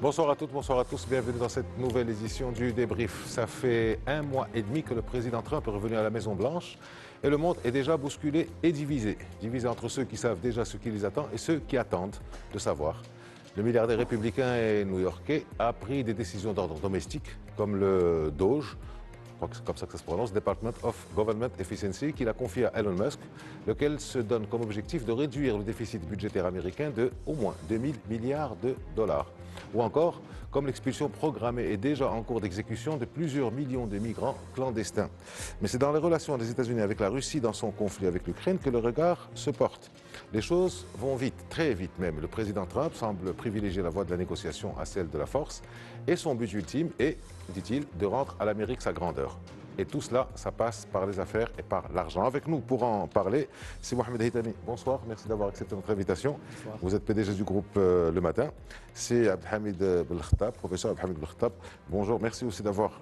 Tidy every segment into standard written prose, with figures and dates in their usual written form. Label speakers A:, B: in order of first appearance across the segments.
A: Bonsoir à toutes, bonsoir à tous. Bienvenue dans cette nouvelle édition du débrief. Ça fait 1 mois et demi que le président Trump est revenu à la Maison-Blanche et le monde est déjà bousculé et divisé. Divisé entre ceux qui savent déjà ce qui les attend et ceux qui attendent de savoir. Le milliardaire républicain et new-yorkais a pris des décisions d'ordre domestique, comme le DOGE, je crois que c'est comme ça que ça se prononce, Department of Government Efficiency, qu'il a confié à Elon Musk, lequel se donne comme objectif de réduire le déficit budgétaire américain de au moins 2000 milliards de dollars. Ou encore, comme l'expulsion programmée est déjà en cours d'exécution de plusieurs millions de migrants clandestins. Mais c'est dans les relations des États-Unis avec la Russie dans son conflit avec l'Ukraine que le regard se porte. Les choses vont vite, très vite même. Le président Trump semble privilégier la voie de la négociation à celle de la force et son but ultime est, dit-il, de rendre à l'Amérique sa grandeur. Et tout cela, ça passe par les affaires et par l'argent. Avec nous pour en parler, c'est Mohamed Hitami. Bonsoir, merci d'avoir accepté notre invitation. Bonsoir. Vous êtes PDG du groupe Le Matin. C'est Abdelhamid Belkhattab, professeur Abdelhamid Belkhattab. Bonjour, merci aussi d'avoir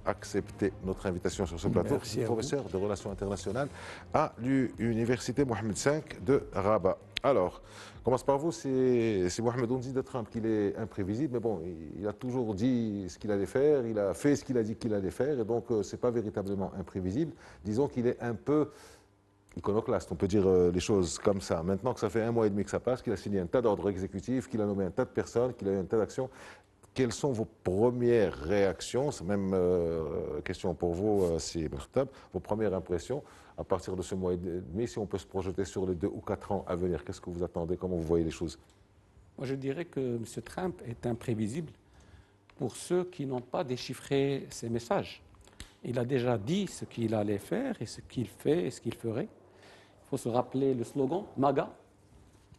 A: accepté notre invitation sur ce plateau.
B: Merci
A: professeur de relations internationales à l'université Mohamed V de Rabat. Alors, on commence par vous, c'est Mohamed, on dit de Trump qu'il est imprévisible, mais bon, il a toujours dit ce qu'il allait faire, il a fait ce qu'il a dit qu'il allait faire, et donc ce n'est pas véritablement imprévisible. Disons qu'il est un peu iconoclaste, on peut dire les choses comme ça. Maintenant que ça fait 1 mois et demi que ça passe, qu'il a signé un tas d'ordres exécutifs, qu'il a nommé un tas de personnes, qu'il a eu un tas d'actions, quelles sont vos premières réactions? C'est même question pour vous, c'est Belkhattab, vos premières impressions à partir de ce mois et demi, si on peut se projeter sur les 2 ou 4 ans à venir, qu'est-ce que vous attendez? Comment vous voyez les choses?
B: Moi, je dirais que M. Trump est imprévisible pour ceux qui n'ont pas déchiffré ses messages. Il a déjà dit ce qu'il allait faire et ce qu'il fait et ce qu'il ferait. Il faut se rappeler le slogan MAGA,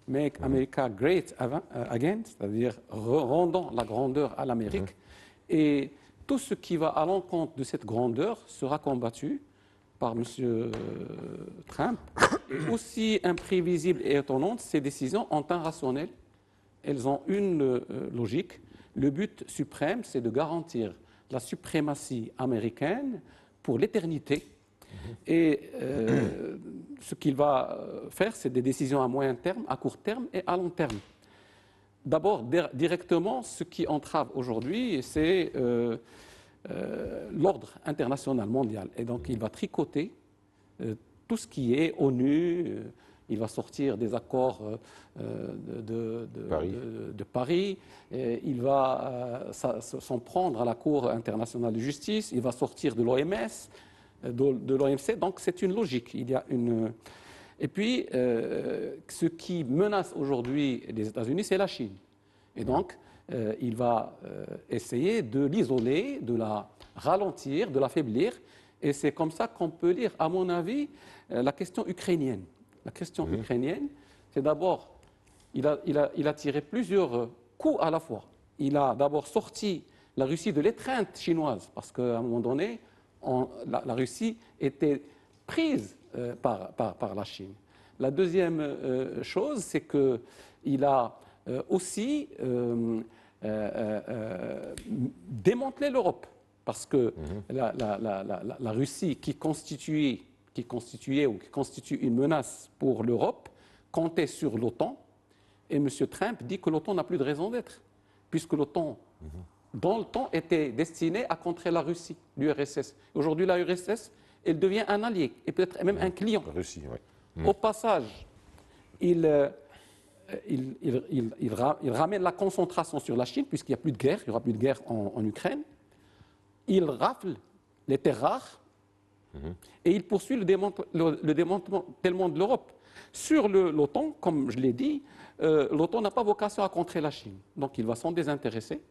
B: Make America Great Again, c'est-à-dire rendons la grandeur à l'Amérique. Et tout ce qui va à l'encontre de cette grandeur sera combattu par M. Trump. Et aussi imprévisibles et étonnantes, ces décisions ont un rationnel. Elles ont une logique. Le but suprême, c'est de garantir la suprématie américaine pour l'éternité. Et ce qu'il va faire, c'est des décisions à moyen terme, à court terme et à long terme. D'abord, directement, ce qui entrave aujourd'hui, c'est l'ordre international mondial. Et donc, il va tricoter tout ce qui est ONU. Il va sortir des accords de Paris. Il va s'en prendre à la Cour internationale de justice. Il va sortir de l'OMS. De l'OMC, donc c'est une logique. Il y a une... Et puis, ce qui menace aujourd'hui les États-Unis, c'est la Chine. Et donc, il va essayer de l'isoler, de la ralentir, de l'affaiblir. Et c'est comme ça qu'on peut lire, à mon avis, la question ukrainienne. La question ukrainienne, c'est d'abord, il a tiré plusieurs coups à la fois. Il a d'abord sorti la Russie de l'étreinte chinoise, parce qu'à un moment donné, la Russie était prise par la Chine. La deuxième chose, c'est qu'il a aussi démantelé l'Europe, parce que la Russie qui constitue une menace pour l'Europe comptait sur l'OTAN, et M. Trump dit que l'OTAN n'a plus de raison d'être, puisque l'OTAN dans le temps, était destiné à contrer la Russie, l'URSS. Aujourd'hui, la URSS, elle devient un allié, et peut-être même un client.
A: La Russie, oui.
B: Au passage, il ramène la concentration sur la Chine, puisqu'il n'y a plus de guerre, il n'y aura plus de guerre en Ukraine. Il rafle les terres rares, et il poursuit le démantèlement de l'Europe. Sur l'OTAN, comme je l'ai dit, l'OTAN n'a pas vocation à contrer la Chine. Donc il va s'en désintéresser.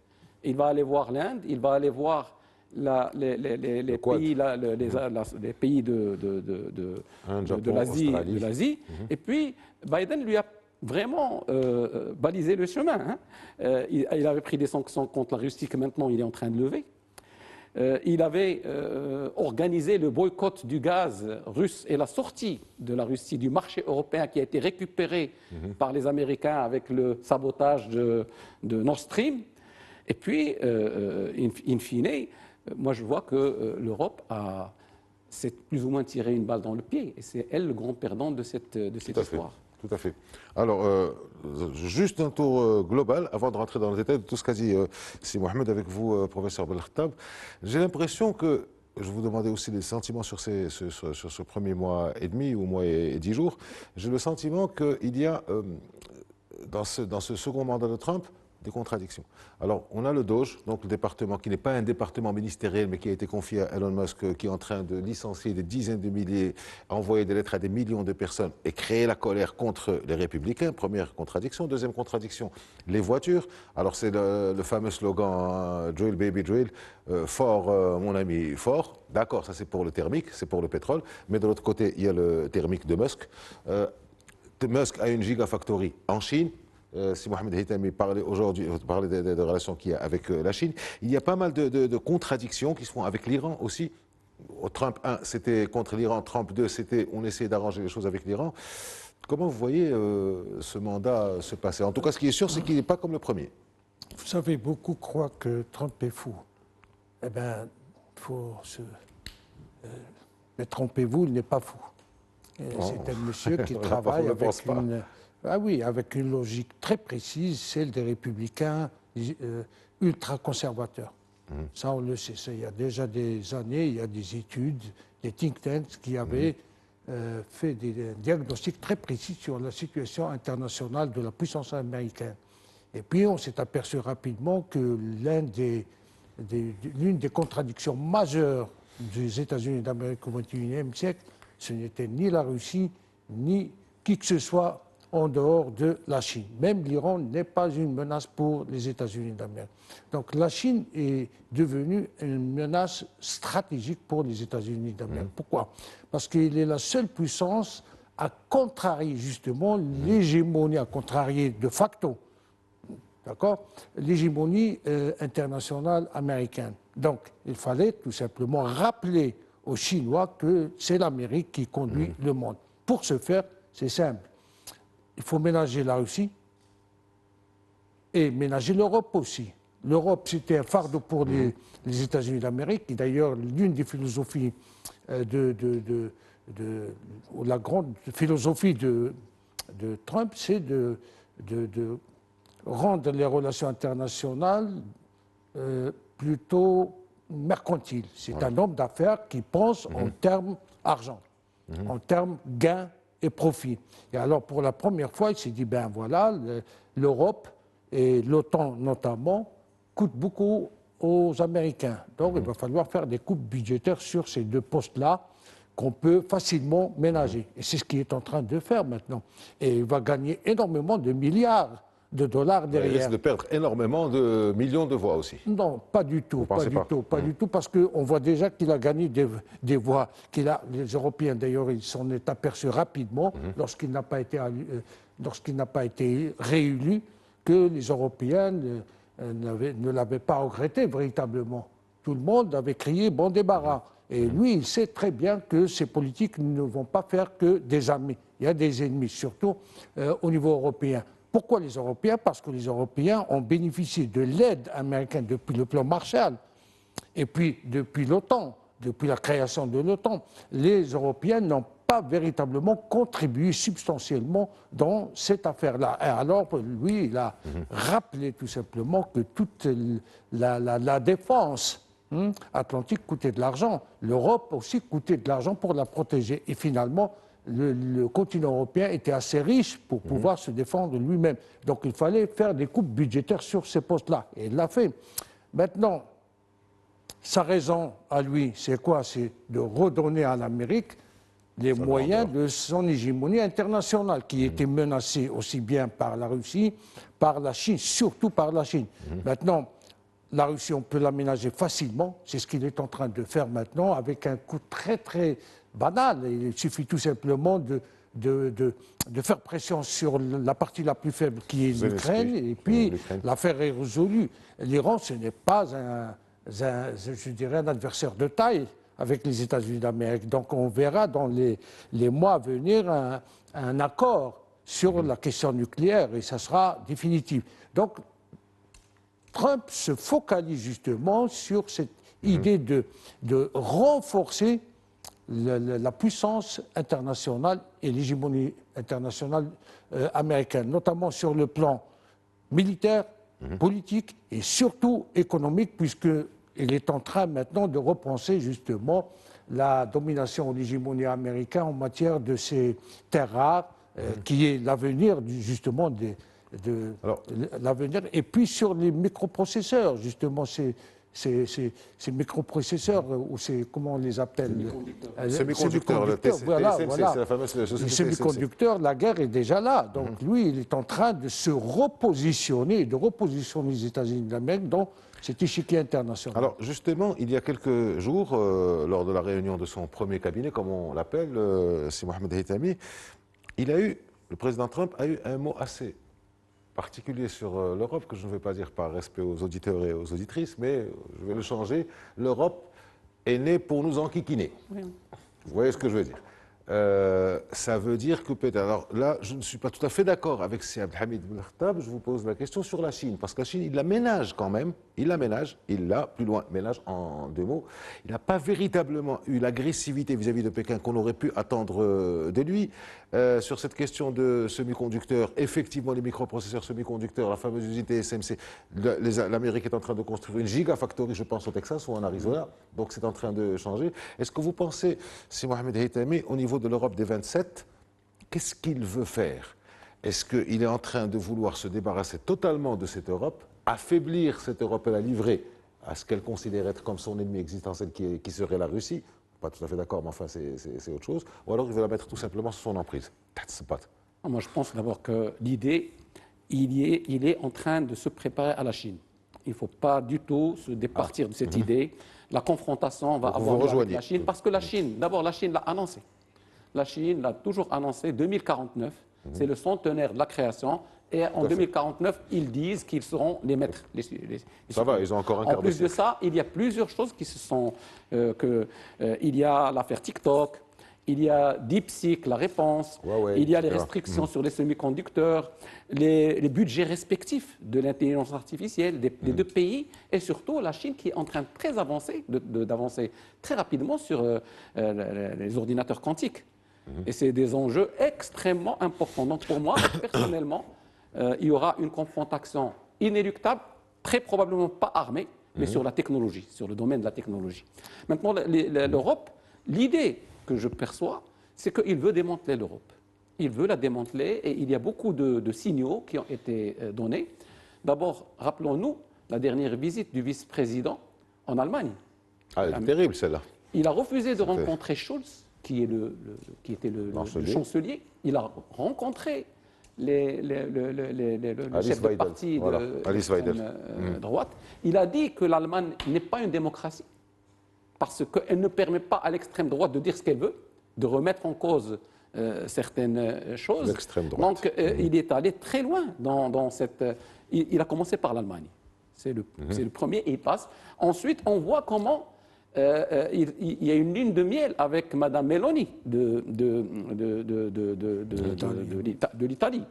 B: Il va aller voir l'Inde, il va aller voir les pays de l'Asie. Et puis, Biden lui a vraiment balisé le chemin. Il avait pris des sanctions contre la Russie que maintenant il est en train de lever. Il avait organisé le boycott du gaz russe et la sortie de la Russie du marché européen qui a été récupéré par les Américains avec le sabotage de Nord Stream. Et puis, in fine, moi je vois que l'Europe s'est plus ou moins tiré une balle dans le pied. Et c'est elle le grand perdant de cette histoire.
A: Tout à fait. Alors, juste un tour global avant de rentrer dans le détail de tout ce qu'a dit Si Mohamed avec vous, professeur Belkhatab. J'ai l'impression que, je vous demandais aussi des sentiments sur ce premier mois et demi ou mois et 10 jours, j'ai le sentiment qu'il y a dans ce second mandat de Trump des contradictions. Alors, on a le DOGE, donc le département qui n'est pas un département ministériel, mais qui a été confié à Elon Musk, qui est en train de licencier des dizaines de milliers, envoyer des lettres à des millions de personnes et créer la colère contre les républicains. Première contradiction. Deuxième contradiction, les voitures. Alors, c'est le fameux slogan Drill, baby, drill. Fort, mon ami, fort. D'accord, ça c'est pour le thermique, c'est pour le pétrole. Mais de l'autre côté, il y a le thermique de Musk. Musk a une gigafactory en Chine. Si Mohamed Hitami parlait aujourd'hui des relations qu'il y a avec la Chine, il y a pas mal de contradictions qui se font avec l'Iran aussi. Trump 1, c'était contre l'Iran. Trump 2, c'était on essayait d'arranger les choses avec l'Iran. Comment vous voyez ce mandat se passer? En tout cas, ce qui est sûr, c'est qu'il n'est pas comme le premier.
C: Vous savez, beaucoup croient que Trump est fou. Eh bien, il faut se... mais trompez-vous, il n'est pas fou. C'est un monsieur qui travaille avec une... Ah oui, avec une logique très précise, celle des républicains ultra-conservateurs. Ça, on le sait. Ça, il y a déjà des années, il y a des études, des think tanks qui avaient fait des diagnostics très précis sur la situation internationale de la puissance américaine. Et puis, on s'est aperçu rapidement que l'une des contradictions majeures des États-Unis d'Amérique au XXIe siècle, ce n'était ni la Russie, ni qui que ce soit en dehors de la Chine. Même l'Iran n'est pas une menace pour les États-Unis d'Amérique. Donc la Chine est devenue une menace stratégique pour les États-Unis d'Amérique. Pourquoi? Parce qu'il est la seule puissance à contrarier justement l'hégémonie, à contrarier de facto, d'accord, l'hégémonie internationale américaine. Donc il fallait tout simplement rappeler aux Chinois que c'est l'Amérique qui conduit le monde. Pour ce faire, c'est simple. Il faut ménager la Russie et ménager l'Europe aussi. L'Europe, c'était un fardeau pour les États-Unis d'Amérique. Et d'ailleurs, l'une des philosophies la grande philosophie de Trump, c'est de rendre les relations internationales plutôt mercantiles. C'est un homme d'affaires qui pense en termes argent, en termes gains et profit. Et alors, pour la première fois, il s'est dit, ben voilà, l'Europe et l'OTAN notamment coûtent beaucoup aux Américains. Donc, il va falloir faire des coupes budgétaires sur ces deux postes-là qu'on peut facilement ménager. Et c'est ce qu'il est en train de faire maintenant. Et il va gagner énormément de milliards de dollars derrière.
A: Il risque de perdre énormément de millions de voix aussi.
C: Non, pas du tout, pas du tout, parce qu'on voit déjà qu'il a gagné des voix. Les Européens, d'ailleurs, ils s'en est aperçus rapidement lorsqu'il n'a pas été réélu, que les Européens ne l'avaient pas regretté véritablement. Tout le monde avait crié bon débarras. Et lui, il sait très bien que ces politiques ne vont pas faire que des amis. Il y a des ennemis, surtout au niveau européen. Pourquoi les Européens? Parce que les Européens ont bénéficié de l'aide américaine depuis le plan Marshall et puis depuis l'OTAN, depuis la création de l'OTAN. Les Européens n'ont pas véritablement contribué substantiellement dans cette affaire-là. Et alors, lui, il a rappelé tout simplement que toute la défense atlantique coûtait de l'argent. L'Europe aussi coûtait de l'argent pour la protéger. Et finalement, le continent européen était assez riche pour pouvoir se défendre lui-même. Donc il fallait faire des coupes budgétaires sur ces postes-là. Et il l'a fait. Maintenant, sa raison à lui, c'est quoi? C'est de redonner à l'Amérique les moyens de son hégémonie internationale, qui était menacée aussi bien par la Russie, par la Chine, surtout par la Chine. Maintenant, la Russie, on peut l'aménager facilement. C'est ce qu'il est en train de faire maintenant, avec un coût très, très banal. Il suffit tout simplement de faire pression sur la partie la plus faible, qui est l'Ukraine, et puis l'affaire est résolue. L'Iran, ce n'est pas je dirais, un adversaire de taille avec les États-Unis d'Amérique. Donc on verra dans les mois à venir un accord sur la question nucléaire, et ça sera définitif. Donc Trump se focalise justement sur cette idée de renforcer la puissance internationale et l'hégémonie internationale américaine, notamment sur le plan militaire, politique et surtout économique, puisqu'il est en train maintenant de repenser justement la domination ou l'hégémonie américaine en matière de ces terres rares, qui est l'avenir justement l'avenir. Et puis sur les microprocesseurs, justement, ces microprocesseurs, ou comment on les appelle?
A: Semi-conducteurs, le
C: voilà,
A: TSMC,
C: voilà.
A: c'est la fameuse société
C: Les
A: TSMC.
C: semi-conducteurs, la guerre est déjà là. Donc lui, il est en train de se repositionner, de repositionner les États-Unis d'Amérique dans cet échiquier international.
A: Alors justement, il y a quelques jours, lors de la réunion de son premier cabinet, comme on l'appelle, c'est Mohamed Haythami, le président Trump a eu un mot assez particulier sur l'Europe, que je ne vais pas dire par respect aux auditeurs et aux auditrices, mais je vais le changer. L'Europe est née pour nous enquiquiner.
B: Oui.
A: Vous voyez ce que je veux dire? Ça veut dire que peut-être... Alors là, je ne suis pas tout à fait d'accord avec si Abdelhamid Ben Khattab. Je vous pose la question sur la Chine, parce que la Chine, il la ménage quand même. Il la ménage, plus loin, ménage en deux mots. Il n'a pas véritablement eu l'agressivité vis-à-vis de Pékin qu'on aurait pu attendre de lui. Sur cette question de semi-conducteurs, effectivement, les microprocesseurs semi-conducteurs, la fameuse usine TSMC, l'Amérique est en train de construire une gigafactory, je pense, au Texas ou en Arizona. Donc c'est en train de changer. Est-ce que vous pensez, si Mohamed Haythami, au niveau de l'Europe des 27, qu'est-ce qu'il veut faire? Est-ce qu'il est en train de vouloir se débarrasser totalement de cette Europe, affaiblir cette Europe et la livrer à ce qu'elle considère être comme son ennemi existentiel qui serait la Russie? Pas tout à fait d'accord, mais enfin c'est autre chose. Ou alors il veut la mettre tout simplement sous son emprise.
B: Moi je pense d'abord que l'idée, il est en train de se préparer à la Chine. Il ne faut pas du tout se départir de cette idée. La confrontation va avoir lieu avec la Chine, parce que la Chine, d'abord la Chine l'a annoncé. La Chine l'a toujours annoncé, 2049, c'est le centenaire de la création. Et en 2049, ils disent qu'ils seront les maîtres.
A: Ça va, ils ont encore un quart
B: de siècle. En plus de ça, il y a plusieurs choses qui se sont... il y a l'affaire TikTok, il y a DeepSeek, la réponse, il y a les restrictions sur les semi-conducteurs, les budgets respectifs de l'intelligence artificielle des deux pays, et surtout la Chine qui est en train de très avancer, d'avancer très rapidement sur les ordinateurs quantiques. Et c'est des enjeux extrêmement importants. Donc pour moi, personnellement, il y aura une confrontation inéluctable, très probablement pas armée, mais sur la technologie, sur le domaine de la technologie. Maintenant, l'Europe, l'idée que je perçois, c'est qu'il veut démanteler l'Europe. Il veut la démanteler et il y a beaucoup de signaux qui ont été donnés. D'abord, rappelons-nous la dernière visite du vice-président en Allemagne.
A: Ah, elle est terrible celle-là.
B: Il a refusé de rencontrer Scholz, qui était le chancelier. Il a rencontré le chef de parti de droite. Il a dit que l'Allemagne n'est pas une démocratie parce qu'elle ne permet pas à l'extrême droite de dire ce qu'elle veut, de remettre en cause certaines choses.
A: L'extrême droite.
B: Donc il est allé très loin dans cette... Il a commencé par l'Allemagne. C'est le premier et il passe. Ensuite, on voit comment il y a une lune de miel avec Mme Meloni de l'Italie.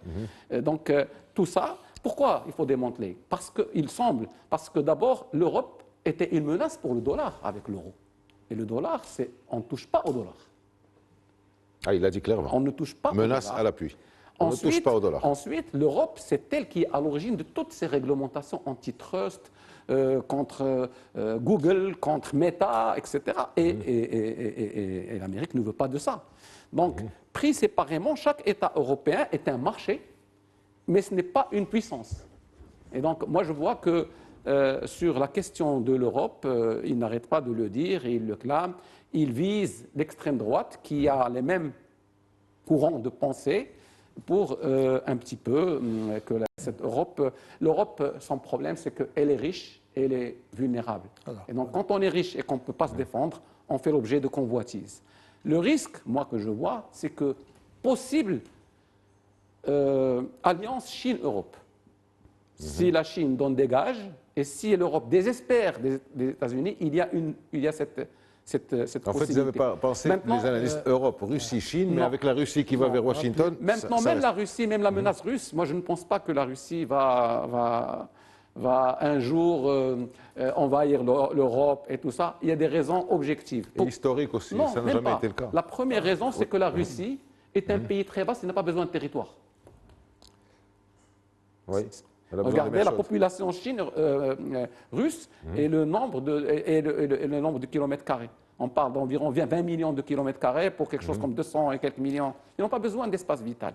B: Donc tout ça, pourquoi il faut démanteler? Parce que d'abord l'Europe était une menace pour le dollar avec l'euro. Et le dollar, on ne touche pas au dollar.
A: Ah, il l'a dit clairement.
B: On ne touche pas
A: menace
B: au dollar.
A: À l'appui. On ne touche pas au dollar.
B: Ensuite, l'Europe, c'est elle qui est à l'origine de toutes ces réglementations antitrust, contre Google, contre Meta, etc. Et l'Amérique ne veut pas de ça. Donc, pris séparément, chaque État européen est un marché, mais ce n'est pas une puissance. Et donc, moi, je vois que sur la question de l'Europe, il n'arrête pas de le dire, et il le clame. Il vise l'extrême droite qui a les mêmes courants de pensée pour un petit peu que cette Europe... L'Europe, son problème, c'est qu'elle est riche et elle est vulnérable. Et donc, quand on est riche et qu'on ne peut pas se défendre, on fait l'objet de convoitises. Le risque, moi, que je vois, c'est que possible alliance Chine-Europe. Si la Chine donne des gages et si l'Europe désespère des États-Unis, il y a cette
A: en fait, ils n'avaient pas pensé les analystes Europe, Russie, Chine, mais avec la Russie qui va vers Washington.
B: Maintenant, même la Russie, même la menace russe, moi je ne pense pas que la Russie va va un jour envahir l'Europe et tout ça. Il y a des raisons objectives.
A: Et historique aussi,
B: Non,
A: ça n'a
B: même
A: jamais
B: pas.
A: été le cas.
B: La première raison, c'est que la Russie est un pays très vaste, il n'a pas besoin de territoire.
A: Oui. Elle a besoin des
B: Regardez
A: mêmes
B: la
A: choses.
B: population russe et le nombre de kilomètres carrés. On parle d'environ 20 millions de kilomètres carrés pour quelque chose comme 200 et quelques millions. Ils n'ont pas besoin d'espace vital.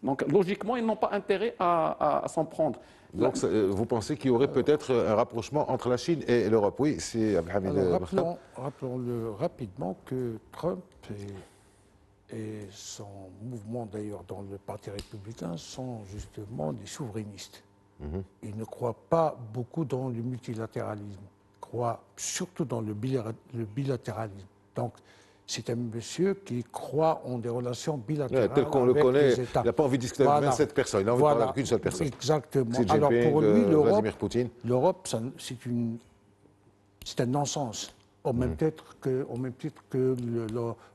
B: Donc, logiquement, ils n'ont pas intérêt à s'en prendre.
A: Donc, vous pensez qu'il y aurait peut-être un rapprochement entre la Chine et l'Europe? Oui, c'est Abdelhamid Martab.
C: Rappelons-le rapidement que Trump et son mouvement d'ailleurs dans le Parti républicain sont justement des souverainistes. Ils ne croient pas beaucoup dans le multilatéralisme, ils croient surtout dans le bilatéralisme. Donc, c'est un monsieur qui croit en des relations bilatérales
A: Tel qu'on le
C: avec
A: connaît,
C: les
A: il
C: États.
A: n'a pas envie de discuter avec 27 personnes, il a envie de parler avec une seule personne.
C: Exactement.
A: Xi
C: Alors
A: Jinping,
C: pour lui,
A: Vladimir Poutine.
C: l'Europe, c'est un non-sens, au même titre que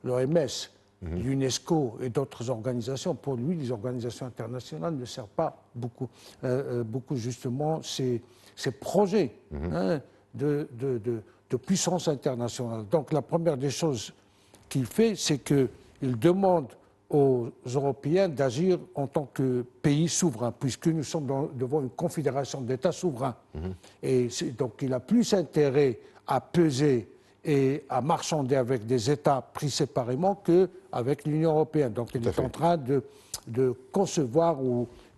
C: l'OMS, l'UNESCO et d'autres organisations. Pour lui, les organisations internationales ne servent pas beaucoup justement ces projets de puissance internationale. Donc la première des choses qu'il fait, c'est qu'il demande aux Européens d'agir en tant que pays souverain, puisque nous sommes devant une confédération d'États souverains. Et donc il a plus intérêt à peser et à marchander avec des États pris séparément qu'avec l'Union européenne. Donc il est en train de concevoir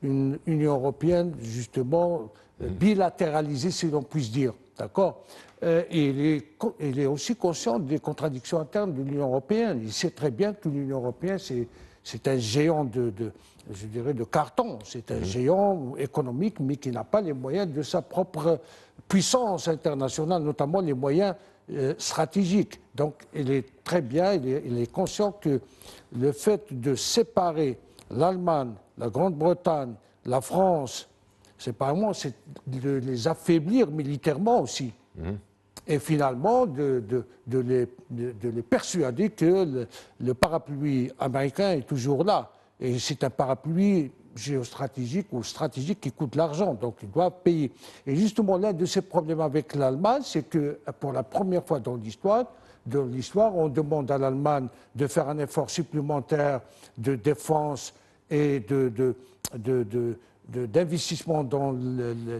C: une Union européenne justement bilatéralisée, si l'on puisse dire. D'accord ? Et il est aussi conscient des contradictions internes de l'Union européenne. Il sait très bien que l'Union européenne, c'est un géant je dirais, de carton. C'est un géant économique, mais qui n'a pas les moyens de sa propre puissance internationale, notamment les moyens stratégiques. Donc, il est très bien, il est conscient que le fait de séparer l'Allemagne, la Grande-Bretagne, la France, séparément, c'est de les affaiblir militairement aussi. Et finalement, de les persuader que le parapluie américain est toujours là. Et c'est un parapluie géostratégique ou stratégique qui coûte l'argent, donc ils doivent payer. Et justement, l'un de ces problèmes avec l'Allemagne, c'est que pour la première fois dans l'histoire, on demande à l'Allemagne de faire un effort supplémentaire de défense et d'investissement dans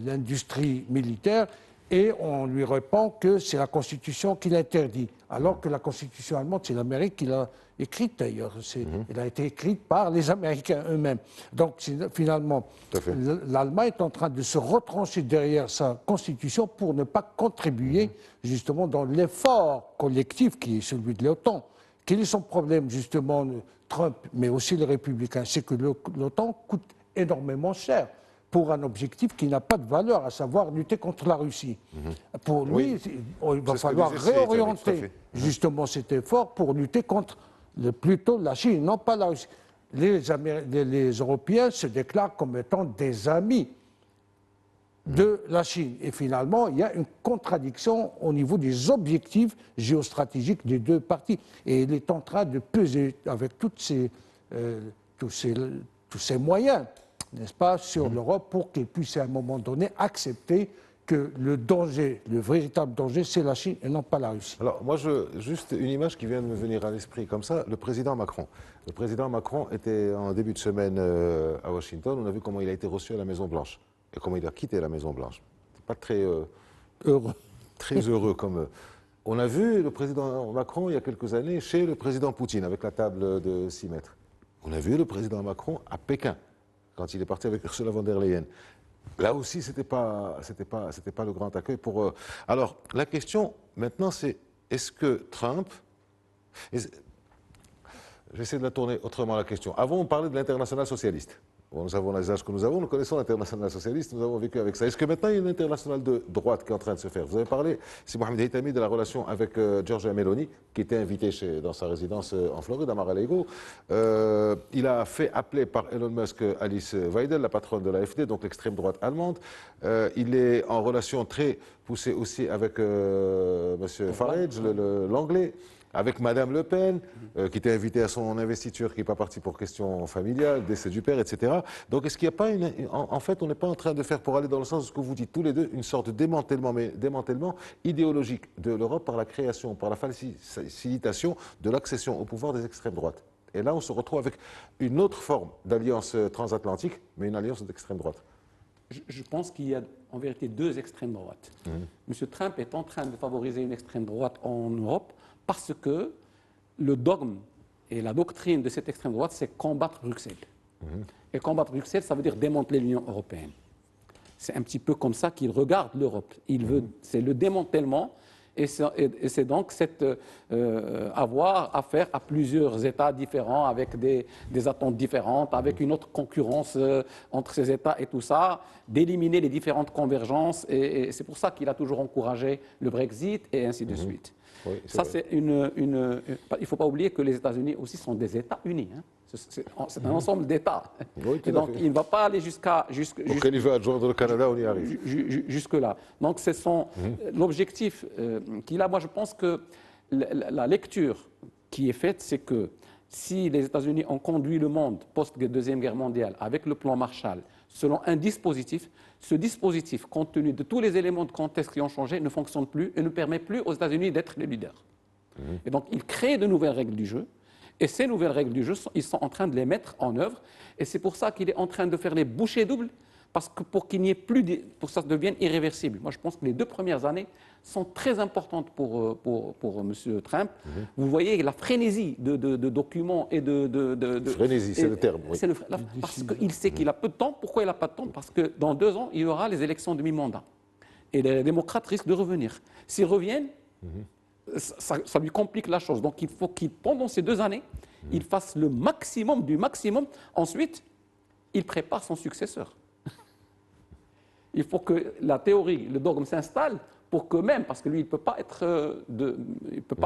C: l'industrie militaire, et on lui répond que c'est la Constitution qui l'interdit, alors que la Constitution allemande, c'est l'Amérique qui l'a écrite d'ailleurs. Elle a été écrite par les Américains eux-mêmes. Donc finalement, l'Allemagne est en train de se retrancher derrière sa Constitution pour ne pas contribuer justement dans l'effort collectif qui est celui de l'OTAN. Quel est son problème justement, Trump, mais aussi les Républicains? C'est que l'OTAN coûte énormément cher pour un objectif qui n'a pas de valeur, à savoir lutter contre la Russie. Pour lui, il va falloir réorienter justement cet effort pour lutter contre plutôt la Chine, non pas la Russie. Les Européens se déclarent comme étant des amis de la Chine. Et finalement, il y a une contradiction au niveau des objectifs géostratégiques des deux parties. Et il est en train de peser avec tous ces moyens, n'est-ce pas, sur l'Europe pour qu'elle puisse à un moment donné accepter que le danger, le véritable danger, c'est la Chine et non pas la Russie.
A: Alors moi, juste une image qui vient de me venir à l'esprit comme ça, le président Macron. Le président Macron était en début de semaine à Washington, on a vu comment il a été reçu à la Maison-Blanche et comment il a quitté la Maison-Blanche. C'est pas très heureux. Très heureux comme... On a vu le président Macron il y a quelques années chez le président Poutine avec la table de 6 mètres. On a vu le président Macron à Pékin quand il est parti avec Ursula von der Leyen. Là aussi, c'était pas le grand accueil pour. Alors, la question maintenant, c'est est-ce que Trump. J'essaie de la tourner autrement la question. Avant, on parlait de l'international socialiste. Bon, nous avons les âges que nous avons, nous connaissons l'international socialiste, nous avons vécu avec ça. Est-ce que maintenant il y a une internationale de droite qui est en train de se faire? Vous avez parlé, c'est Mohamed Haytami, de la relation avec Giorgia Meloni, qui était invité dans sa résidence en Floride, à Mar-a-Lago. Il a fait appeler par Elon Musk Alice Weidel, la patronne de l'AfD, donc l'extrême droite allemande. Il est en relation très poussée aussi avec M. Farage, l'anglais. avec Madame Le Pen, qui était invitée à son investiture, qui n'est pas partie pour question familiale, décès du père, etc. Donc, est-ce qu'il n'y a pas en fait, on n'est pas en train de faire, pour aller dans le sens de ce que vous dites tous les deux, une sorte de démantèlement, mais démantèlement idéologique de l'Europe par la création, par la facilitation de l'accession au pouvoir des extrêmes droites. Et là, on se retrouve avec une autre forme d'alliance transatlantique, mais une alliance d'extrême droite.
B: Je pense qu'il y a en vérité deux extrêmes droites. M. Trump est en train de favoriser une extrême droite en Europe parce que le dogme et la doctrine de cette extrême droite, c'est combattre Bruxelles. Et combattre Bruxelles, ça veut dire démanteler l'Union européenne. C'est un petit peu comme ça qu'il regarde l'Europe. C'est le démantèlement. Et c'est donc avoir affaire à plusieurs États différents, avec des attentes différentes, avec une autre concurrence entre ces États et tout ça, d'éliminer les différentes convergences. Et c'est pour ça qu'il a toujours encouragé le Brexit et ainsi de suite.
A: Oui,
B: ça, c'est il ne faut pas oublier que les États-Unis aussi sont des États unis. Hein. C'est un ensemble d'États.
A: Oui,
B: et donc, il ne va pas aller jusqu'à...
A: Donc, il veut adjoindre le Canada, on y arrive.
B: Jusque-là. Donc, c'est l'objectif qu'il a. Moi, je pense que la lecture qui est faite, c'est que si les États-Unis ont conduit le monde post-Deuxième Guerre mondiale avec le plan Marshall, selon un dispositif, ce dispositif, compte tenu de tous les éléments de contexte qui ont changé, ne fonctionne plus et ne permet plus aux États-Unis d'être les leaders. Et donc, il crée de nouvelles règles du jeu. Et ces nouvelles règles du jeu, ils sont en train de les mettre en œuvre. Et c'est pour ça qu'il est en train de faire les bouchées doubles, parce que pour qu'il n'y ait plus, pour que ça devienne irréversible. Moi, je pense que les 2 premières années sont très importantes pour M. Trump. Vous voyez la frénésie de documents et de
A: frénésie, c'est le terme. Oui.
B: Parce qu'il sait qu'il a peu de temps. Pourquoi il n'a pas de temps? Parce que dans 2 ans, il y aura les élections de mi-mandat. Et les démocrates risquent de revenir. S'ils reviennent, ça lui complique la chose. Donc il faut qu'il, pendant ces 2 années, il fasse le maximum du maximum. Ensuite, il prépare son successeur. Il faut que la théorie, le dogme s'installe pour que même, parce que lui, il ne peut pas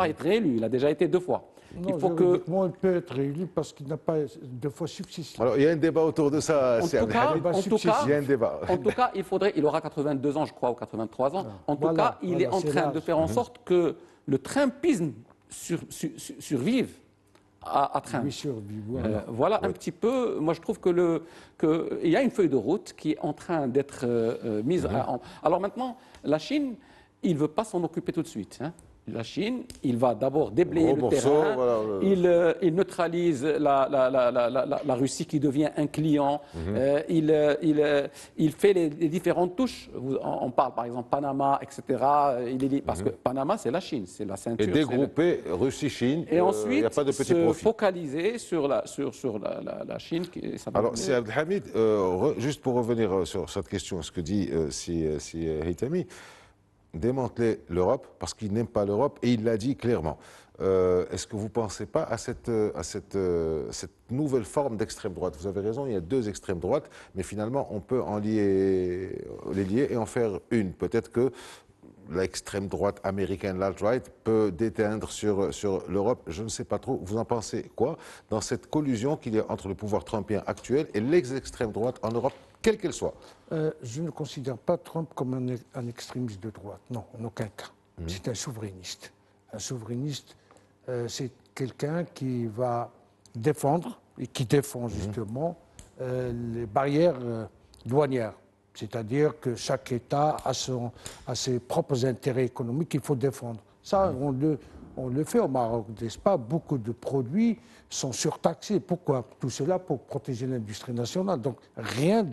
B: être réélu, il a déjà été 2 fois.
C: Non,
B: il faut
C: il peut être réélu parce qu'il n'a pas 2 fois subsisté.
A: Alors, il y a un débat autour de ça.
B: En tout cas,
A: il y a un débat.
B: En tout cas, il aura 82 ans, je crois, ou 83 ans. En tout cas, il est en train de faire en sorte que le Trumpisme survive à Trump. Voilà un petit peu. Moi, je trouve qu'il y a une feuille de route qui est en train d'être mise en. Alors maintenant, la Chine, il ne veut pas s'en occuper tout de suite. Hein. La Chine, il va d'abord déblayer le terrain, voilà, il neutralise la Russie qui devient un client, il fait les différentes touches. On parle par exemple Panama, etc. Parce que Panama, c'est la Chine, c'est la ceinture.
A: Et dégrouper Russie-Chine,
B: et ensuite,
A: il n'y a pas de petit profit.
B: Focaliser sur la Chine.
A: Alors, c'est Abdelhamid, juste pour revenir sur cette question, ce que dit Haythami, démanteler l'Europe parce qu'il n'aime pas l'Europe et il l'a dit clairement. Est-ce que vous ne pensez pas à cette nouvelle forme d'extrême droite? Vous avez raison, il y a 2 extrêmes droites, mais finalement on peut les lier et en faire une. Peut-être que l'extrême droite américaine, l'alt-right, peut déteindre sur l'Europe. Je ne sais pas trop. Vous en pensez quoi dans cette collusion qu'il y a entre le pouvoir trumpien actuel et l'extrême droite en Europe, quelle qu'elle soit?
C: Je ne considère pas Trump comme un extrémiste de droite. Non, en aucun cas. C'est un souverainiste. Un souverainiste, c'est quelqu'un qui va défendre, et qui défend justement, les barrières douanières. C'est-à-dire que chaque État a ses propres intérêts économiques qu'il faut défendre. Ça, on le fait au Maroc, n'est-ce pas? Beaucoup de produits sont surtaxés. Pourquoi? Tout cela pour protéger l'industrie nationale. Donc, rien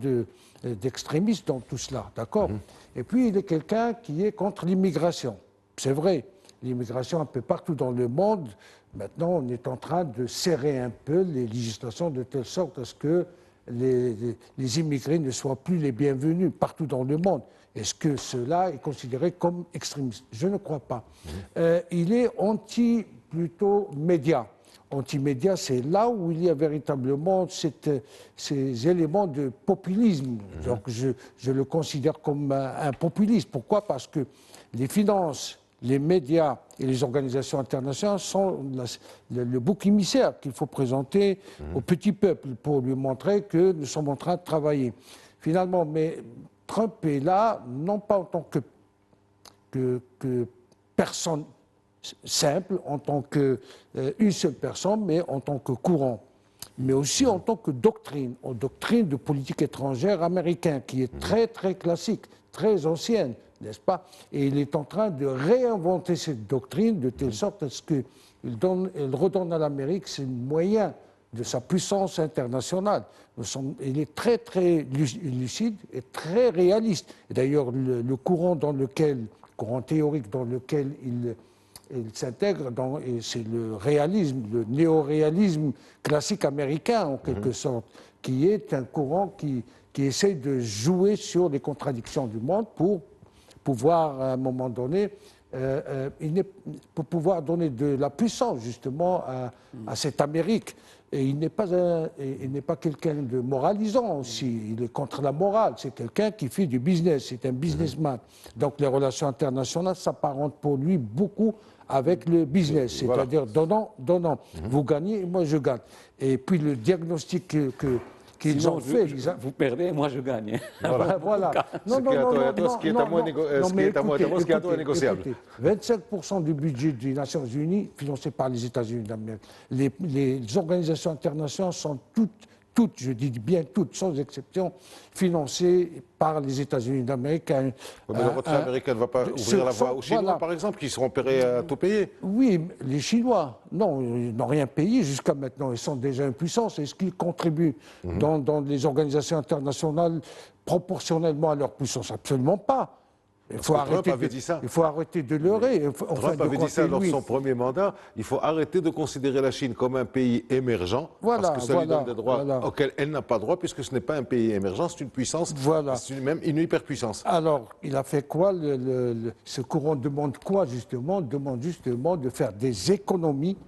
C: d'extrémiste dans tout cela, d'accord? Et puis, il est quelqu'un qui est contre l'immigration. C'est vrai, l'immigration un peu partout dans le monde. Maintenant, on est en train de serrer un peu les législations de telle sorte à ce que les immigrés ne soient plus les bienvenus partout dans le monde. Est-ce que cela est considéré comme extrémiste? Je ne crois pas. Il est plutôt média. Anti-média, c'est là où il y a véritablement ces éléments de populisme. Donc je le considère comme un populiste. Pourquoi? Parce que les finances, les médias et les organisations internationales sont le bouc émissaire qu'il faut présenter au petit peuple pour lui montrer que nous sommes en train de travailler. Finalement, mais Trump est là, non pas en tant que personne simple, en tant qu'une seule personne, mais en tant que courant, mais aussi en tant que doctrine, en doctrine de politique étrangère américaine, qui est très, très classique, très ancienne, n'est-ce pas? Et il est en train de réinventer cette doctrine de telle sorte à ce qu'il redonne à l'Amérique ses moyens de sa puissance internationale. Il est très, très lucide et très réaliste. Et d'ailleurs, le courant courant théorique dans lequel il s'intègre, c'est le réalisme, le néo-réalisme classique américain, en quelque sorte, qui est un courant qui essaie de jouer sur les contradictions du monde pour pouvoir, à un moment donné, pour pouvoir donner de la puissance, justement, à cette Amérique. Et il n'est pas quelqu'un de moralisant aussi, il est contre la morale, c'est quelqu'un qui fait du business, c'est un businessman. Donc les relations internationales s'apparentent pour lui beaucoup avec le business, c'est-à-dire donnant, donnant. Vous gagnez et moi je gagne. Et puis le diagnostic qu'ils ont fait...
B: Vous perdez, moi je gagne.
C: Voilà.
A: Ce qui est à moi négociable.
C: 25% du budget des Nations Unies financé par les États-Unis d'Amérique. Les organisations internationales sont toutes, je dis bien toutes, sans exception, financées par les États-Unis d'Amérique.
A: Mais le retrait américain ne va pas ouvrir la voie aux Chinois, par exemple, qui seront prêts à tout payer.
C: Oui, les Chinois, non, ils n'ont rien payé jusqu'à maintenant. Ils sont déjà une puissance. Est-ce qu'ils contribuent dans les organisations internationales proportionnellement à leur puissance? Absolument pas. Il faut arrêter de leurrer.
A: Trump avait dit ça lors de son premier mandat. Il faut arrêter de considérer la Chine comme un pays émergent, parce que ça lui donne des droits auxquels elle n'a pas droit, puisque ce n'est pas un pays émergent, c'est une puissance, c'est même une hyperpuissance.
C: Alors, il a fait quoi? Ce courant demande quoi, justement? Demande justement de faire des économies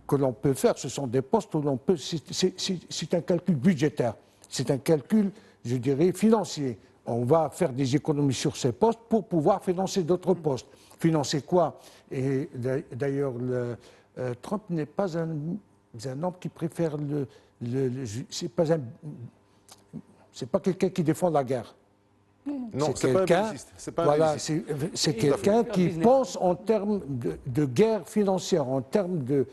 C: que l'on peut faire. Ce sont des postes où l'on peut... C'est un calcul budgétaire. C'est un calcul, je dirais, financier. On va faire des économies sur ces postes pour pouvoir financer d'autres postes. Financer quoi? Et d'ailleurs, Trump n'est pas un homme qui préfère c'est pas quelqu'un qui défend la guerre.
A: Non, c'est pas un belliciste.
C: C'est quelqu'un qui pense en termes de guerre financière, en termes de...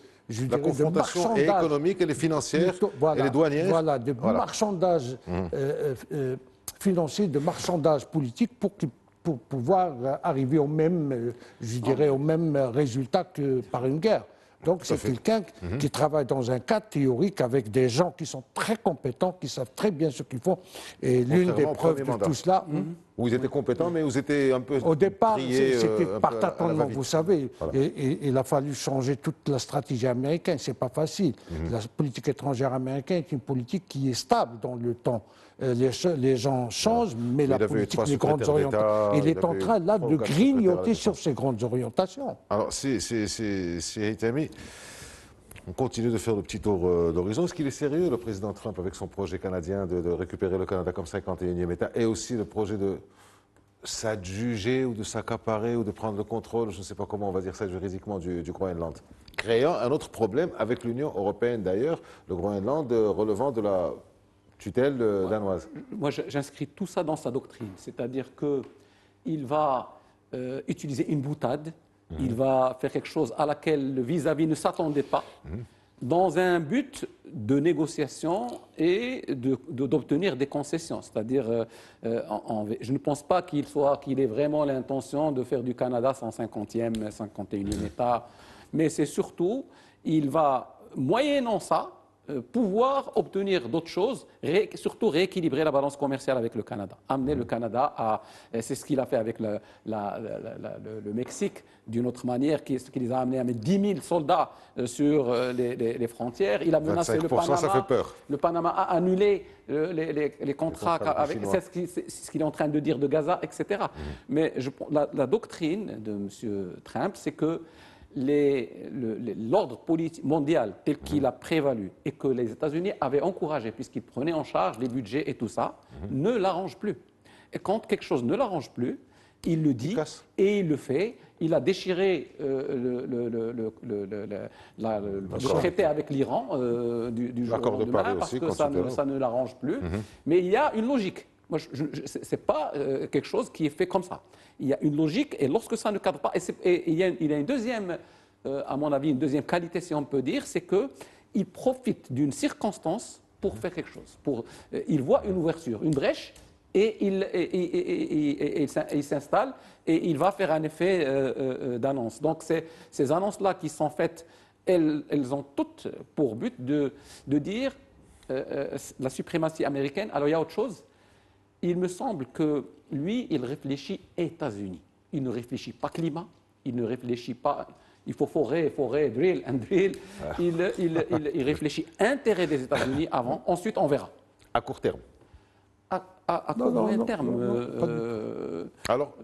A: La confrontation est économique, elle est financière, elle est douanière.
C: Voilà, de marchandage financier, de marchandage politique pour pouvoir arriver au même, je dirais, au même résultat que par une guerre. Donc c'est quelqu'un qui travaille dans un cadre théorique avec des gens qui sont très compétents, qui savent très bien ce qu'ils font. Et l'une des preuves de tout cela...
A: Vous étiez compétent, mais vous étiez un peu...
C: Au départ, c'était par tâtonnement, vous savez. Voilà. Et il a fallu changer toute la stratégie américaine. C'est pas facile. La politique étrangère américaine est une politique qui est stable dans le temps. Les gens changent, mais la politique, les grandes orientations... Il est en train, là, de grignoter sur ces grandes orientations.
A: Alors, Hitami, on continue de faire le petit tour d'horizon. Est-ce qu'il est sérieux, le président Trump, avec son projet canadien de récupérer le Canada comme 51e État, et aussi le projet de s'adjuger ou de s'accaparer ou de prendre le contrôle, je ne sais pas comment on va dire ça juridiquement, du Groenland, créant un autre problème avec l'Union européenne d'ailleurs, le Groenland relevant de la tutelle danoise?
B: Moi, j'inscris tout ça dans sa doctrine, c'est-à-dire qu'il va utiliser une boutade. Il va faire quelque chose à laquelle le vis-à-vis ne s'attendait pas, dans un but de négociation et d'obtenir des concessions. C'est-à-dire, je ne pense pas qu'il ait vraiment l'intention de faire du Canada son 50e, 51e État, mais c'est surtout, il va, moyennant ça, pouvoir obtenir d'autres choses, surtout rééquilibrer la balance commerciale avec le Canada. Amener le Canada à... C'est ce qu'il a fait avec le Mexique, d'une autre manière, ce qui les a amenés à mettre 10 000 soldats sur les frontières. Il a menacé le Panama.
A: Ça fait peur.
B: Le Panama a annulé les contrats avec... C'est ce qu'il est en train de dire de Gaza, etc. Mais la doctrine de M. Trump, c'est que l'ordre politique mondial tel qu'il a prévalu et que les États-Unis avaient encouragé, puisqu'ils prenaient en charge les budgets et tout ça, ne l'arrange plus. Et quand quelque chose ne l'arrange plus, il le dit et il le fait. Il a déchiré le traité avec l'Iran du jour au lendemain parce que ça ne l'arrange plus. Mais il y a une logique. Moi, ce n'est pas quelque chose qui est fait comme ça. Il y a une logique, et lorsque ça ne cadre pas, et il y a une deuxième, à mon avis, une deuxième qualité, si on peut dire, c'est qu'il profite d'une circonstance pour faire quelque chose. Il voit une ouverture, une brèche, et il s'installe et il va faire un effet d'annonce. Donc, ces annonces-là qui sont faites, elles ont toutes pour but de dire la suprématie américaine. Alors, il y a autre chose. Il me semble que lui, il réfléchit États-Unis. Il ne réfléchit pas climat, il ne réfléchit pas. Il faut forêt, drill and drill. Il réfléchit intérêt des États-Unis avant, ensuite on verra.
A: À court terme.
B: À moyen terme.
A: Alors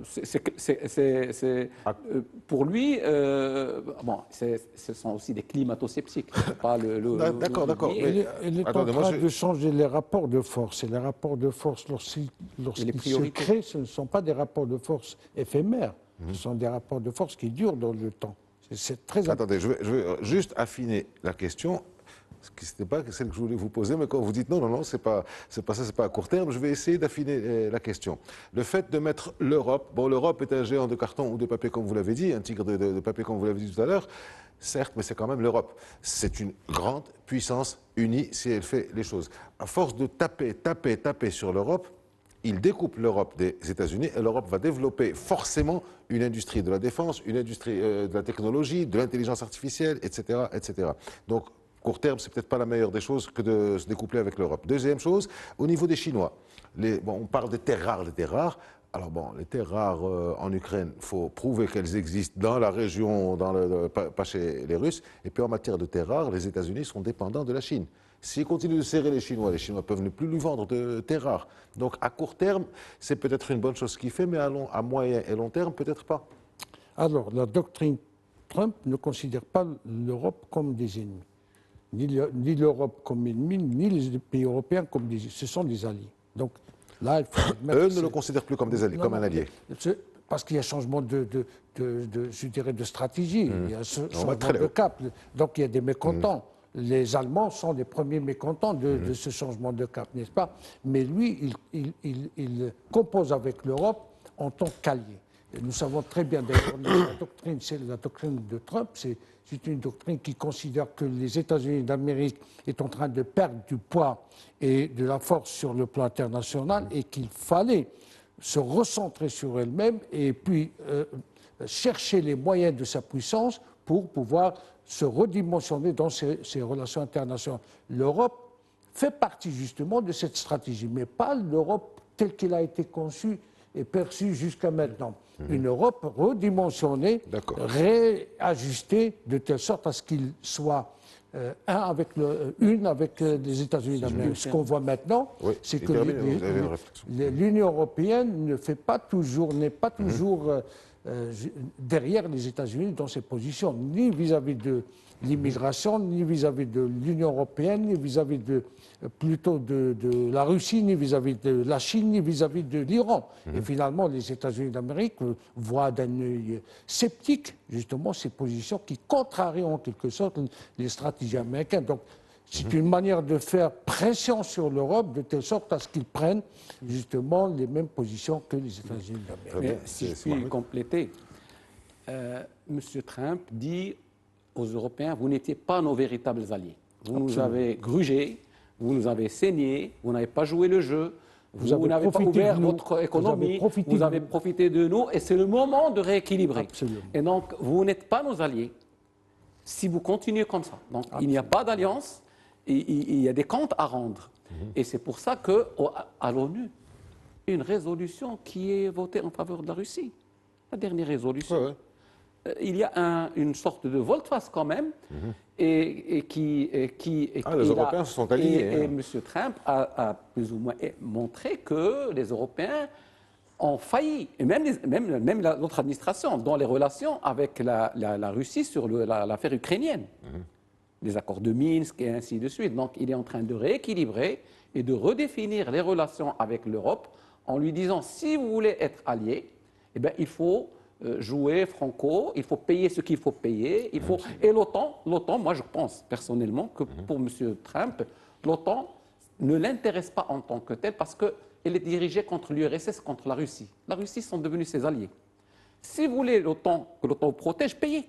B: pour lui, ce sont aussi des climato-sceptiques.
A: D'accord.
C: Il est en train de changer les rapports de force. Et les rapports de force, lorsqu'ils se créent, ce ne sont pas des rapports de force éphémères. Ce sont des rapports de force qui durent dans le temps. C'est très important.
A: Attendez, je vais juste affiner la question. Ce n'était pas celle que je voulais vous poser, mais quand vous dites non, c'est pas ça, c'est pas à court terme, je vais essayer d'affiner la question. Le fait de mettre l'Europe, l'Europe est un géant de carton ou de papier, comme vous l'avez dit, un tigre de papier, comme vous l'avez dit tout à l'heure, certes, mais c'est quand même l'Europe. C'est une grande puissance unie si elle fait les choses. À force de taper sur l'Europe, il découpe l'Europe des États-Unis et l'Europe va développer forcément une industrie de la défense, une industrie de la technologie, de l'intelligence artificielle, etc., etc. Donc, court terme, c'est peut-être pas la meilleure des choses que de se découpler avec l'Europe. Deuxième chose, au niveau des Chinois, on parle des terres rares, Alors les terres rares en Ukraine, il faut prouver qu'elles existent dans la région, pas chez les Russes. Et puis en matière de terres rares, les États-Unis sont dépendants de la Chine. S'ils continuent de serrer les Chinois peuvent ne plus lui vendre de terres rares. Donc à court terme, c'est peut-être une bonne chose qu'il fait, mais à moyen et long terme, peut-être pas.
C: Alors, la doctrine Trump ne considère pas l'Europe comme des ennemis. Ni l'Europe comme ennemi, ni les pays européens comme des... Ce sont des alliés. Donc là, il faut
A: eux ne le considèrent plus comme des alliés, comme un allié.
C: Parce qu'il y a un changement je dirais, de stratégie, il y a un changement de cap. Donc il y a des mécontents. Les Allemands sont les premiers mécontents de ce changement de cap, n'est-ce pas? Mais lui, il compose avec l'Europe en tant qu'allié. Nous savons très bien, d'ailleurs, la doctrine de Trump, c'est une doctrine qui considère que les États-Unis d'Amérique est en train de perdre du poids et de la force sur le plan international et qu'il fallait se recentrer sur elle-même et puis chercher les moyens de sa puissance pour pouvoir se redimensionner dans ses relations internationales. L'Europe fait partie justement de cette stratégie, mais pas l'Europe telle qu'elle a été conçue et perçue jusqu'à maintenant. Une Europe redimensionnée, réajustée de telle sorte à ce qu'il soit une avec les États-Unis d'Amérique. Ce qu'on voit maintenant, c'est que l'Union européenne n'est pas toujours derrière les États-Unis dans ses positions, ni vis-à-vis de l'immigration, ni vis-à-vis de l'Union européenne, ni vis-à-vis plutôt de la Russie, ni vis-à-vis de la Chine, ni vis-à-vis de l'Iran. Et finalement, les États-Unis d'Amérique voient d'un œil sceptique, justement, ces positions qui contrarient en quelque sorte les stratégies américaines. Donc, c'est une manière de faire pression sur l'Europe de telle sorte à ce qu'ils prennent justement les mêmes positions que les États-Unis d'Amérique.
B: Si je puis compléter, M. Trump dit aux Européens, vous n'étiez pas nos véritables alliés. Vous nous avez grugés, vous nous avez saignés, vous n'avez pas joué le jeu, vous n'avez pas ouvert votre économie, vous avez profité de nous, et c'est le moment de rééquilibrer.
C: Absolument.
B: Et donc, vous n'êtes pas nos alliés si vous continuez comme ça. Donc, il n'y a pas d'alliance, il y a des comptes à rendre. Et c'est pour ça qu'à l'ONU, une résolution qui est votée en faveur de la Russie, la dernière résolution, il y a une sorte de volte-face quand même, les
A: Européens se sont alliés.
B: Et M. Trump a plus ou moins montré que les Européens ont failli, et même notre administration, dans les relations avec la Russie sur l'affaire ukrainienne. Les accords de Minsk et ainsi de suite. Donc il est en train de rééquilibrer et de redéfinir les relations avec l'Europe en lui disant, si vous voulez être allié, eh bien, il faut jouer franco, il faut payer ce qu'il faut payer. Et l'OTAN, moi je pense personnellement que pour M. Trump, l'OTAN ne l'intéresse pas en tant que tel parce que elle est dirigée contre l'URSS, contre la Russie. La Russie sont devenus ses alliés. Si vous voulez que l'OTAN vous protège, payez.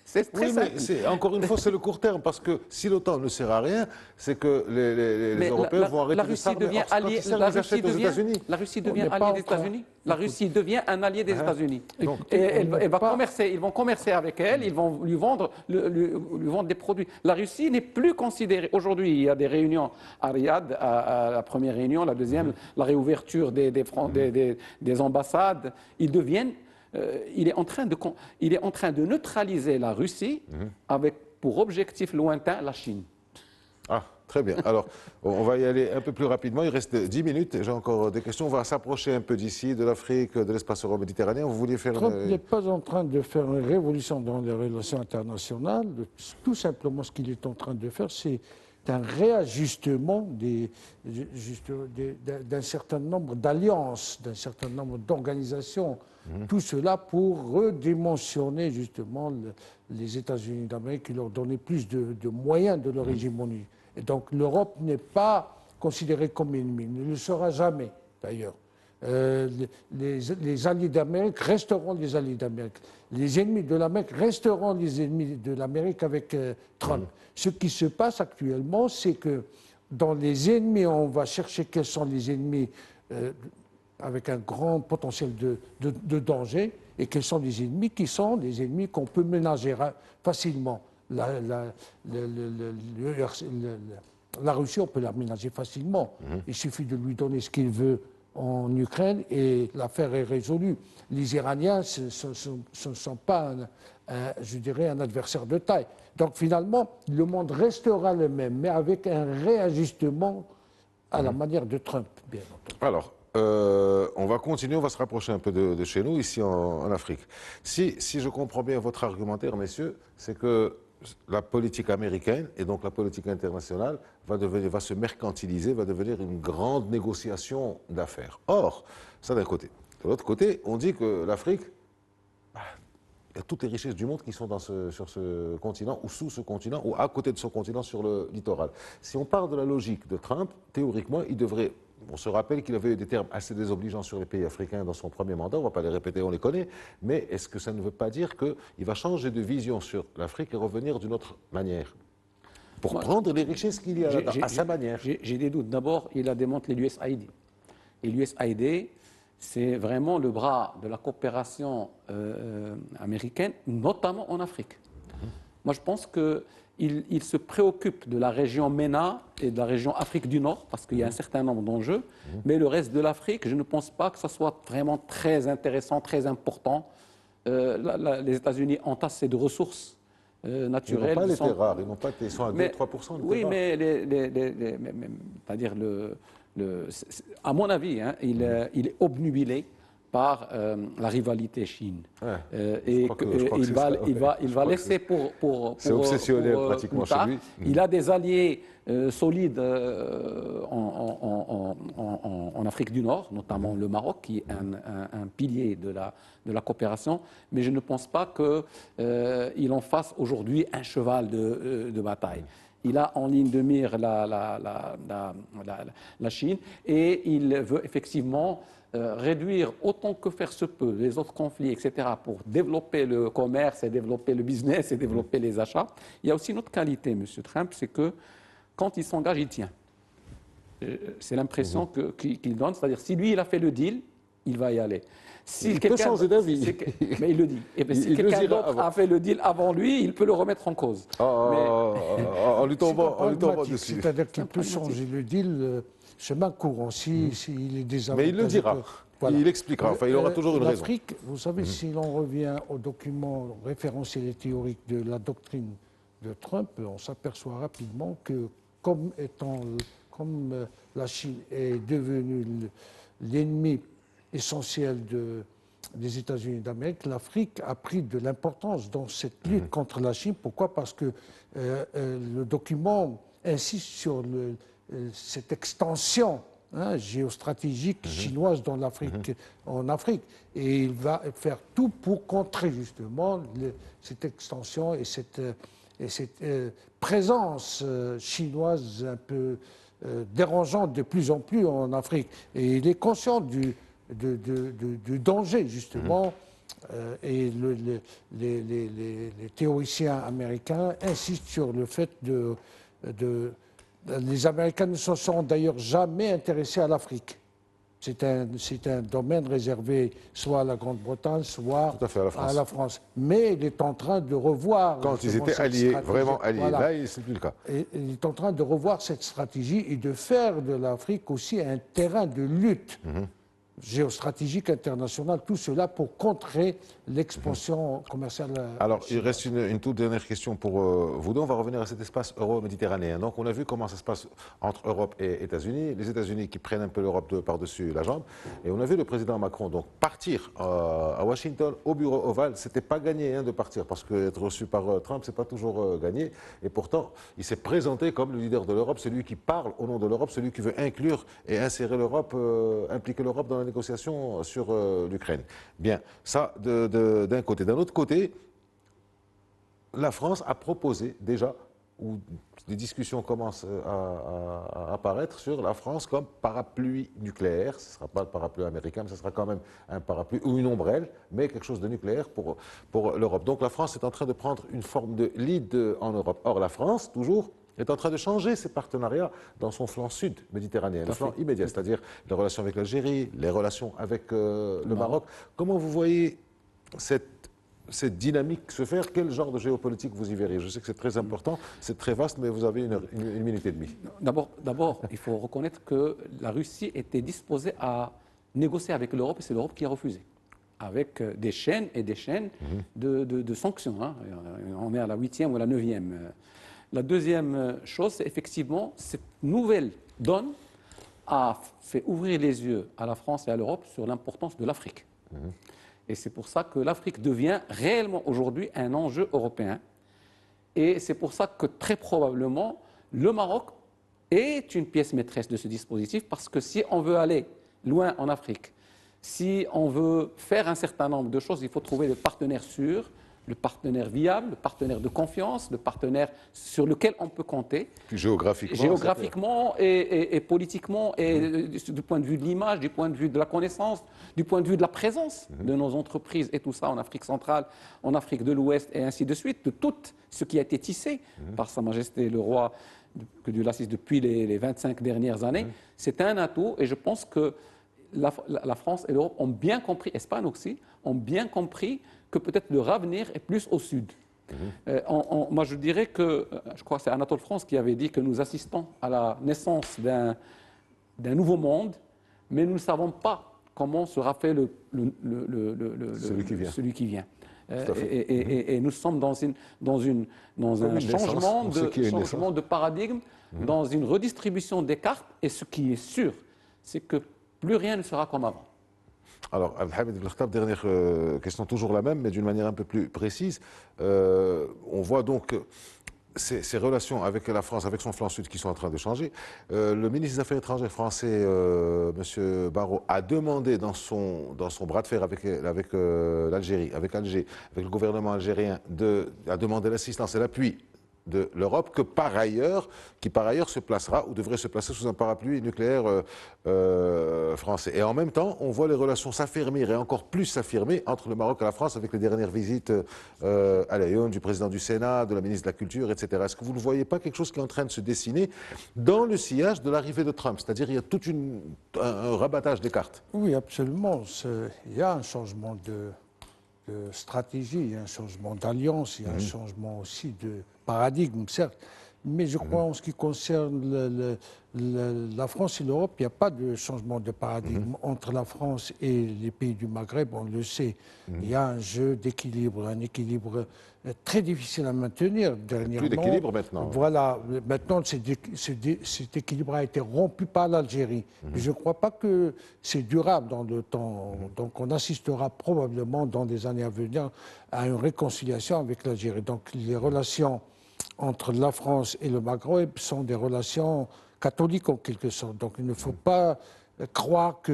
B: C'est très simple.
A: Mais encore une fois, c'est le court terme, parce que si l'OTAN ne sert à rien, c'est que les Européens vont arrêter de s'armer.
B: La Russie devient alliée des États-Unis. La Russie devient un allié des États-Unis. Et ils vont commercer avec elle, ils vont lui vendre des produits. La Russie n'est plus considérée. Aujourd'hui, il y a des réunions à Riyad, à la première réunion, la deuxième, la réouverture des ambassades. Il est en train de neutraliser la Russie avec pour objectif lointain la Chine.
A: Ah, très bien. Alors, on va y aller un peu plus rapidement. Il reste 10 minutes. J'ai encore des questions. On va s'approcher un peu d'ici, de l'Afrique, de l'espace euro-méditerranéen. Vous vouliez faire...
C: Trump n'est pas en train de faire une révolution dans les relations internationales. Tout simplement, ce qu'il est en train de faire, c'est un réajustement d'un certain nombre d'alliances, d'un certain nombre d'organisations. Tout cela pour redimensionner justement les États-Unis d'Amérique et leur donner plus de moyens de leur hégémonie. Et donc l'Europe n'est pas considérée comme ennemie, ne le sera jamais d'ailleurs. Les alliés d'Amérique resteront les alliés d'Amérique. Les ennemis de l'Amérique resteront les ennemis de l'Amérique avec Trump. Ce qui se passe actuellement, c'est que dans les ennemis, on va chercher quels sont les ennemis avec un grand potentiel de danger, et quels sont les ennemis qui sont les ennemis qu'on peut ménager facilement. La Russie, on peut la ménager facilement. Il suffit de lui donner ce qu'il veut en Ukraine et l'affaire est résolue. Les Iraniens, ce ne sont pas, je dirais, un adversaire de taille. Donc finalement, le monde restera le même, mais avec un réajustement à la manière de Trump, bien entendu.
A: Alors, on va continuer, on va se rapprocher un peu de chez nous, ici en Afrique. Si je comprends bien votre argumentaire, messieurs, c'est que la politique américaine et donc la politique internationale va se mercantiliser, va devenir une grande négociation d'affaires. Or, ça d'un côté. De l'autre côté, on dit que l'Afrique, il y a toutes les richesses du monde qui sont sur ce continent, ou sous ce continent, ou à côté de ce continent, sur le littoral. Si on part de la logique de Trump, théoriquement, il devrait... On se rappelle qu'il avait eu des termes assez désobligeants sur les pays africains dans son premier mandat, on ne va pas les répéter, on les connaît, mais est-ce que ça ne veut pas dire qu'il va changer de vision sur l'Afrique et revenir d'une autre manière pour prendre les richesses qu'il y a à sa manière?
B: J'ai des doutes. D'abord, il a démantelé l'USAID. Et l'USAID, c'est vraiment le bras de la coopération américaine, notamment en Afrique. Moi, je pense qu'il se préoccupe de la région MENA et de la région Afrique du Nord, parce qu'il y a un certain nombre d'enjeux, mais le reste de l'Afrique, je ne pense pas que ça soit vraiment très intéressant, très important. Les États-unis entassent de ressources naturelles.
A: Ils n'ont pas les terres rares, ils sont à 2-3%.
B: Oui, mais c'est-à-dire à mon avis, hein, il est obnubilé par la rivalité Chine. Et il va laisser pour
A: c'est obsessionnel pratiquement chez lui.
B: Il a des alliés solides en Afrique du Nord, notamment le Maroc, qui est un pilier de la coopération, mais je ne pense pas qu'il en fasse aujourd'hui un cheval de bataille. Il a en ligne de mire la Chine et il veut effectivement réduire autant que faire se peut les autres conflits, etc., pour développer le commerce et développer le business et développer les achats. Il y a aussi une autre qualité, M. Trump, c'est que quand il s'engage, il tient. C'est l'impression qu'il donne, c'est-à-dire si lui, il a fait le deal, il va y aller.
A: Il peut changer d'avis.
B: Mais il le dit. Et bien, si quelqu'un d'autre a fait le deal avant lui, il peut le remettre en cause.
A: En lui tombant dessus.
C: C'est-à-dire qu'il peut changer le deal chemin courant, s'il est désavantageux.
A: Mais il le dira. Voilà. Il expliquera. Enfin, il aura toujours une raison.
C: L'Afrique, vous savez, si l'on revient au document référentiel et théorique de la doctrine de Trump, on s'aperçoit rapidement que comme la Chine est devenue l'ennemi essentiel des États-Unis d'Amérique, l'Afrique a pris de l'importance dans cette lutte contre la Chine. Pourquoi? Parce que le document insiste sur cette extension géostratégique chinoise dans en Afrique. Et il va faire tout pour contrer justement cette extension et cette présence chinoise un peu dérangeante de plus en plus en Afrique. Et il est conscient du danger, justement. Et les théoriciens américains insistent sur le fait les Américains ne se sont d'ailleurs jamais intéressés à l'Afrique. C'est un domaine réservé soit à la Grande-Bretagne, soit à la France. Mais il est en train de revoir...
A: Quand ils étaient alliés, vraiment alliés. Voilà. Là, ce n'est plus le cas.
C: Et il est en train de revoir cette stratégie et de faire de l'Afrique aussi un terrain de lutte géostratégique internationale, tout cela pour contrer l'expansion commerciale.
A: Alors, il reste une toute dernière question pour vous deux. On va revenir à cet espace euro-méditerranéen. Donc, on a vu comment ça se passe entre Europe et États-Unis. Les États-Unis qui prennent un peu l'Europe par-dessus la jambe. Et on a vu le président Macron donc partir à Washington, au bureau ovale. C'était pas gagné de partir, parce qu'être reçu par Trump, c'est pas toujours gagné. Et pourtant, il s'est présenté comme le leader de l'Europe, celui qui parle au nom de l'Europe, celui qui veut inclure et insérer l'Europe, impliquer l'Europe dans la négociation sur l'Ukraine. Bien, ça d'un côté. D'un autre côté, la France a proposé déjà, ou des discussions commencent à apparaître sur la France comme parapluie nucléaire. Ce ne sera pas le parapluie américain, mais ce sera quand même un parapluie ou une ombrelle, mais quelque chose de nucléaire pour l'Europe. Donc la France est en train de prendre une forme de lead en Europe. Or, la France, toujours, est en train de changer ses partenariats dans son flanc sud méditerranéen, le flanc immédiat, c'est-à-dire les relations avec l'Algérie, les relations avec le Maroc. Comment vous voyez cette dynamique se faire? Quel genre de géopolitique vous y verrez? Je sais que c'est très important, c'est très vaste, mais vous avez une minute et demie.
B: D'abord, il faut reconnaître que la Russie était disposée à négocier avec l'Europe, et c'est l'Europe qui a refusé, avec des chaînes et des chaînes de sanctions. Hein. On est à la 8e ou à la 9e. La deuxième chose, c'est effectivement cette nouvelle donne a fait ouvrir les yeux à la France et à l'Europe sur l'importance de l'Afrique. Et c'est pour ça que l'Afrique devient réellement aujourd'hui un enjeu européen. Et c'est pour ça que très probablement le Maroc est une pièce maîtresse de ce dispositif, parce que si on veut aller loin en Afrique, si on veut faire un certain nombre de choses, il faut trouver le partenaire sûr, le partenaire viable, le partenaire de confiance, le partenaire sur lequel on peut compter. Géographiquement et politiquement, et du point de vue de l'image, du point de vue de la connaissance, du point de vue de la présence de nos entreprises et tout ça en Afrique centrale, en Afrique de l'Ouest et ainsi de suite, de tout ce qui a été tissé par Sa Majesté le Roi que Dieu l'assiste depuis les 25 dernières années. C'est un atout, et je pense que la France et l'Europe ont bien compris, Espagne aussi, ont bien compris que peut-être leur avenir est plus au sud. Moi, je dirais que, je crois que c'est Anatole France qui avait dit que nous assistons à la naissance d'un nouveau monde, mais nous ne savons pas comment sera fait celui qui vient. Et nous sommes dans un changement de paradigme, dans une redistribution des cartes, et ce qui est sûr, c'est que plus rien ne sera comme avant.
A: Alors, Abdelhamid Belkhtab, dernière question, toujours la même, mais d'une manière un peu plus précise. On voit donc ces relations avec la France, avec son flanc sud, qui sont en train de changer. Le ministre des Affaires étrangères français, M. Barrot, a demandé dans son bras de fer avec l'Algérie, avec Alger, avec le gouvernement algérien, a demandé l'assistance et l'appui de l'Europe, qui par ailleurs se placera ou devrait se placer sous un parapluie nucléaire français. Et en même temps, on voit les relations s'affermir et encore plus s'affirmer entre le Maroc et la France, avec les dernières visites à Lyon du président du Sénat, de la ministre de la Culture, etc. Est-ce que vous ne voyez pas quelque chose qui est en train de se dessiner dans le sillage de l'arrivée de Trump? C'est-à-dire il y a tout un rabattage des cartes.
C: Oui, absolument. Il y a un changement de stratégie, il y a un changement d'alliance, il y a un changement aussi de paradigme, certes. Mais je crois, en ce qui concerne la France et l'Europe, il n'y a pas de changement de paradigme entre la France et les pays du Maghreb, on le sait. Il y a un jeu d'équilibre, un équilibre très difficile à maintenir dernièrement.
A: Plus d'équilibre maintenant.
C: Voilà, maintenant cet équilibre a été rompu par l'Algérie. Mais je ne crois pas que c'est durable dans le temps. Donc on assistera probablement dans les années à venir à une réconciliation avec l'Algérie. Donc les relations entre la France et le Maghreb sont des relations catholiques en quelque sorte. Donc il ne faut pas croire qu'à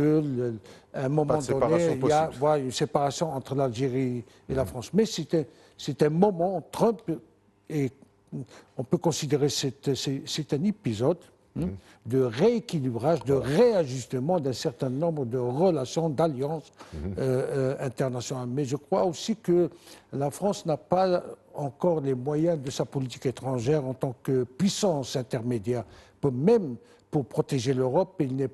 C: un moment donné, il y a une séparation entre l'Algérie et la France. Mais c'est un moment, Trump, et on peut considérer c'est un épisode, de rééquilibrage, de réajustement d'un certain nombre de relations, d'alliances internationales. Mais je crois aussi que la France n'a pas encore les moyens de sa politique étrangère en tant que puissance intermédiaire. Même pour protéger l'Europe, il n'a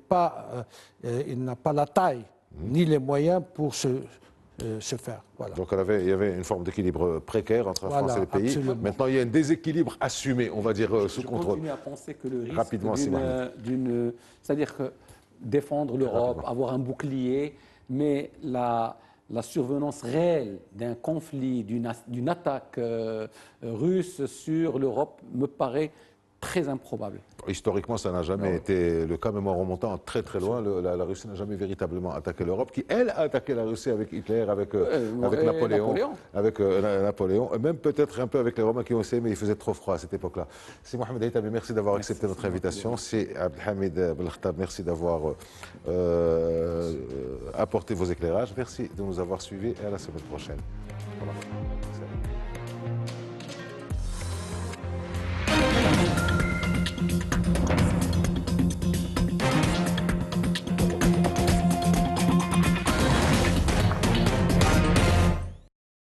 C: pas la taille ni les moyens pour se faire. Voilà.
A: Donc il y avait une forme d'équilibre précaire entre la France et les pays.
C: Absolument.
A: Maintenant, il y a un déséquilibre assumé, on va dire, sous
B: Je
A: contrôle.
B: continue à penser que le risque
A: Rapidement,
B: c'est-à-dire que défendre l'Europe, avoir un bouclier, mais la survenance réelle d'un conflit, d'une attaque russe sur l'Europe me paraît très improbable.
A: Historiquement, ça n'a jamais été le cas, même en remontant très très loin. La Russie n'a jamais véritablement attaqué l'Europe, qui elle a attaqué la Russie avec Hitler, avec Napoléon, avec Napoléon, et même peut-être un peu avec les Romains qui ont essayé, mais il faisait trop froid à cette époque-là. C'est Mohamed Aïtabi, merci d'avoir accepté notre invitation. C'est Abdelhamid Belkhtab, merci d'avoir apporté vos éclairages. Merci de nous avoir suivis et à la semaine prochaine. Voilà.